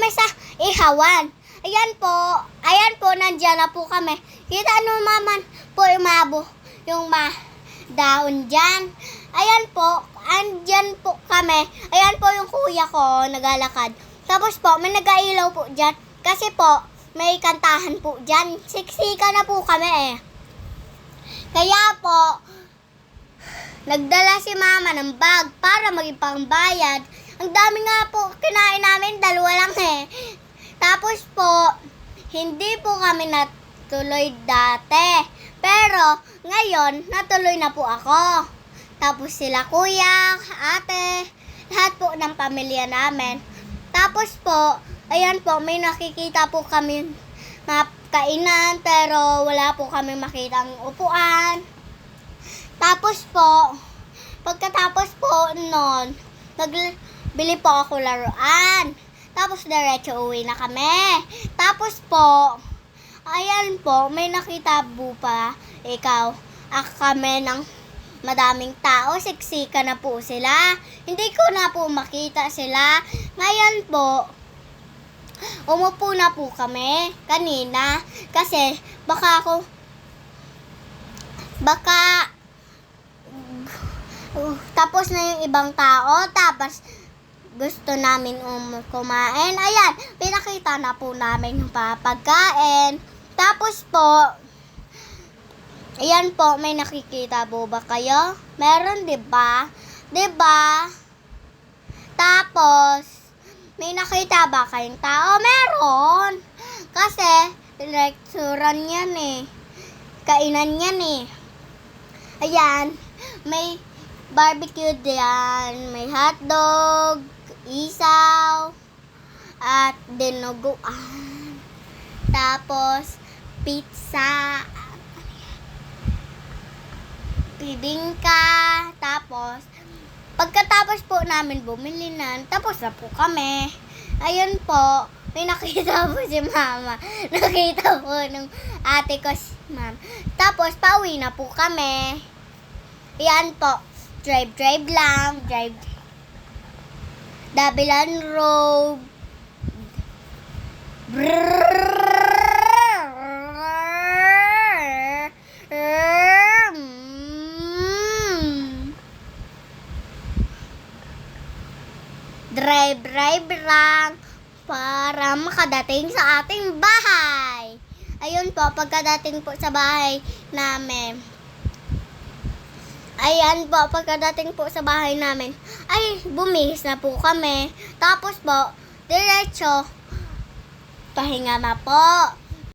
kami sa ihawan. Ayan po, nandiyan na po kami. Kita naman po yung daon dyan. Ayan po, andyan po kami. Ayan po yung kuya ko, naglalakad. Tapos po, may nag-ailaw po dyan. Kasi po, may kantahan po dyan. Siksika na po kami eh. Kaya po, nagdala si mama ng bag para maging pangbayad. Ang dami nga po kinain namin, 2 lang eh. Tapos po, hindi po kami natuloy dati. Pero, ngayon, natuloy na po ako. Tapos sila kuya, ate, lahat po ng pamilya namin. Tapos po, ayan po, may nakikita po kami na kainan, pero wala po kami makitang upuan. Tapos po, pagkatapos po nun, nagbili po ako laruan. Tapos diretso uwi na kami. Tapos po, ayan po, may nakita po pa kami ng madaming tao. Siksika na po sila. Hindi ko na po makita sila. Ngayon po, umupo na po kami kanina. Kasi tapos na yung ibang tao. Tapos gusto namin kumain. Ayan, pinakita na po namin yung pagkain. Tapos po, ayan po, may nakikita po ba kayo? Meron, diba? Diba? Tapos, may nakita ba kayong tao? Meron. Kasi, restaurant yan eh. Kainan yan eh. Ayan, may barbecue diyan. May hotdog, isaw, at dinuguan. Tapos, pizza, bibingka. Tapos, pagkatapos po namin bumili na, tapos na po kami. Ayun po, may nakita po si mama. Nakita po ng ate ko si mama. Tapos, pauwi na po kami. Ayan po, drive lang. Dabilan Road. Drive lang para makadating sa ating bahay. Ayun po, pagkadating po sa bahay namin. Ay, bumihis na po kami. Tapos po, diretso, pahinga na po.